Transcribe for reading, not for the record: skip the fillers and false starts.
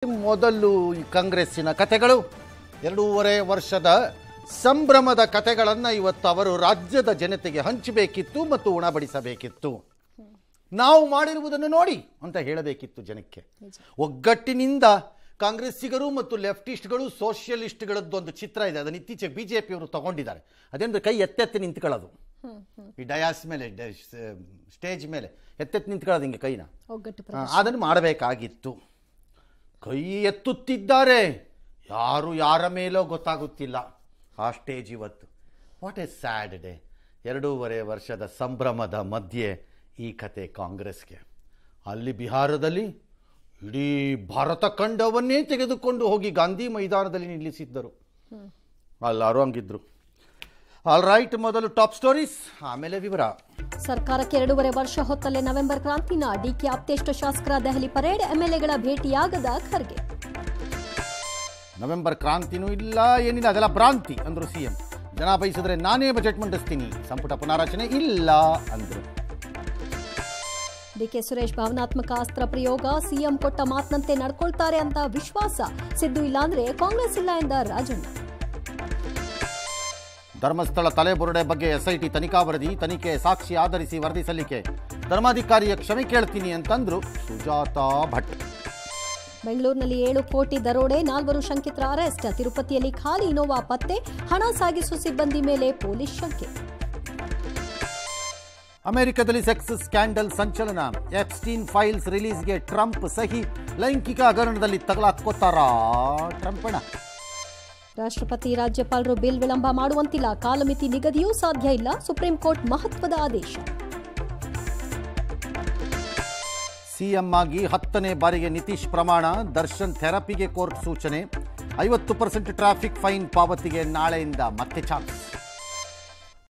ಮೊದಲು ಈ ಕಾಂಗ್ರೆಸ್ಸಿನ ಕಥೆಗಳು 2.5 ವರ್ಷದ ಸಂಭ್ರಮದ ಕಥೆಗಳನ್ನು ಇವತ್ತು ಅವರು ರಾಜ್ಯದ ಜನತೆಗೆ ಹಂಚಬೇಕಿತ್ತು ಮತ್ತು ಉಣಬಡಿಸಬೇಕಿತ್ತು. ನಾವು ಮಾಡಿರುವುದನ್ನು ನೋಡಿ ಅಂತ ಹೇಳಬೇಕಿತ್ತು ಜನಕ್ಕೆ. ಒಗ್ಗಟ್ಟಿನಿಂದ ಕಾಂಗ್ರೆಸ್ಸಿಗರು ಮತ್ತು ಲೆಫ್ಟಿಸ್ಟ್ಗಳು ಸೋಷಿಯಲಿಸ್ಟ್ಗಳದ್ದೊಂದು ಚಿತ್ರ ಇದೆ, ಅದನ್ನು ಇತ್ತೀಚೆಗೆ ಬಿಜೆಪಿಯವರು ತಗೊಂಡಿದ್ದಾರೆ. ಅದೇಂದ್ರೆ ಕೈ ಎತ್ತೆತ್ತಿ ನಿಂತ್ಕೊಳ್ಳೋದು, ಈ ಡಯಾಸ್ ಮೇಲೆ ಸ್ಟೇಜ್ ಮೇಲೆ ಎತ್ತೆತ್ತಿ ನಿಂತ್ಕೊಳ್ಳೋದು ಹಿಂಗೆ ಕೈನ, ಅದನ್ನು ಮಾಡಬೇಕಾಗಿತ್ತು. ಕೈ ಎತ್ತುತ್ತಿದ್ದಾರೆ, ಯಾರು ಯಾರ ಮೇಲೋ ಗೊತ್ತಾಗುತ್ತಿಲ್ಲ ಆ ಸ್ಟೇಜ್ ಇವತ್ತು. What A sad day. 2.5 ವರ್ಷದ ಸಂಭ್ರಮದ ಮಧ್ಯೆ ಈ ಕತೆ ಕಾಂಗ್ರೆಸ್ಗೆ. ಅಲ್ಲಿ ಬಿಹಾರದಲ್ಲಿ ಇಡೀ ಭಾರತ ಖಂಡವನ್ನೇ ತೆಗೆದುಕೊಂಡು ಹೋಗಿ ಗಾಂಧಿ ಮೈದಾನದಲ್ಲಿ ನಿಲ್ಲಿಸಿದ್ದರು. ಎಲ್ಲರೂ ಹಂಗಿದ್ರು. ಆಲ್ ರೈಟ್, ಮೊದಲು ಟಾಪ್ ಸ್ಟೋರೀಸ್, ಆಮೇಲೆ ವಿವರ. ಸರ್ಕಾರಕ್ಕೆ 2.5 ವರ್ಷ ಹೊತ್ತಲ್ಲೇ ನವೆಂಬರ್ ಕ್ರಾಂತಿನ. ಡಿಕೆ ಆಪ್ತೇಷ್ಟ ಶಾಸಕರ ದೆಹಲಿ ಪರೇಡ್, ಎಂಎಲ್ಎಗಳ ಭೇಟಿಯಾಗದ ಖರ್ಗೆ. ನವೆಂಬರ್ ಕ್ರಾಂತಿನೂ ಇಲ್ಲ, ಏನಿಲ್ಲ, ಅದೆಲ್ಲ ಭ್ರಾಂತಿ ಅಂದ್ರು ಸಿಎಂ. ಜನ ಬಯಸಿದ್ರೆ ನಾನೇ ಬಜೆಟ್ ಮಂಡಿಸ್ತೀನಿ, ಸಂಪುಟ ಪುನಾರಚನೆ ಇಲ್ಲ ಅಂದ್ರು. ಡಿಕೆ ಸುರೇಶ್ ಭಾವನಾತ್ಮಕ ಅಸ್ತ್ರ ಪ್ರಯೋಗ, ಸಿಎಂ ಕೊಟ್ಟ ಮಾತಿನಂತೆ ನಡ್ಕೊಳ್ತಾರೆ ಅಂತ ವಿಶ್ವಾಸ. ಸಿದ್ದು ಇಲ್ಲಾಂದ್ರೆ ಕಾಂಗ್ರೆಸ್ ಇಲ್ಲ ಎಂದ ರಾಜಣ್ಣ. ಧರ್ಮಸ್ಥಳ ತಲೆಬುರುಡೆ ಬಗ್ಗೆ ಎಸ್ಐಟಿ ತನಿಖಾ ವರದಿ, ತನಿಖೆ ಸಾಕ್ಷಿ ಆಧರಿಸಿ ವರದಿ ಸಲ್ಲಿಕೆ, ಧರ್ಮಾಧಿಕಾರಿಯ ಕ್ಷಮೆ ಕೇಳ್ತೀನಿ ಅಂತಂದ್ರು ಸುಜಾತಾ ಭಟ್. ಬೆಂಗಳೂರಿನಲ್ಲಿ 7 ಕೋಟಿ ದರೋಡೆ, 4 ಶಂಕಿತರ ಅರೆಸ್ಟ್. ತಿರುಪತಿಯಲ್ಲಿ ಖಾಲಿ ಇನೋವಾ ಪತ್ತೆ, ಹಣ ಸಾಗಿಸುವ ಸಿಬ್ಬಂದಿ ಮೇಲೆ ಪೊಲೀಸ್ ಶಂಕೆ. ಅಮೆರಿಕದಲ್ಲಿ ಸೆಕ್ಸ್ ಸ್ಕ್ಯಾಂಡಲ್ ಸಂಚಲನ, ಎಪ್ಸ್ಟೀನ್ ಫೈಲ್ಸ್ ರಿಲೀಸ್ಗೆ ಟ್ರಂಪ್ ಸಹಿ. ಲೈಂಗಿಕ ಹಗರಣದಲ್ಲಿ ತಗಲಾಕೋತಾರಾ ಟ್ರಂಪಣ. ರಾಷ್ಟ್ರಪತಿ ರಾಜ್ಯಪಾಲರು ಬಿಲ್ ವಿಳಂಬ ಮಾಡುವಂತಿಲ್ಲ, ಕಾಲಮಿತಿ ನಿಗದಿಯೂ ಸಾಧ್ಯ ಇಲ್ಲ. ಸುಪ್ರೀಂ ಕೋರ್ಟ್ ಮಹತ್ವದ ಆದೇಶ. ಸಿಎಂ ಆಗಿ 10ನೇ ಬಾರಿಗೆ ನಿತೀಶ್ ಪ್ರಮಾಣ, ದರ್ಶನ್ ಥೆರಪಿಗೆ ಕೋರ್ಟ್ ಸೂಚನೆ. 50% ಟ್ರಾಫಿಕ್ ಫೈನ್ ಪಾವತಿಗೆ ನಾಳೆಯಿಂದ ಮತ್ತೆ ಚಾನ್ಸ್.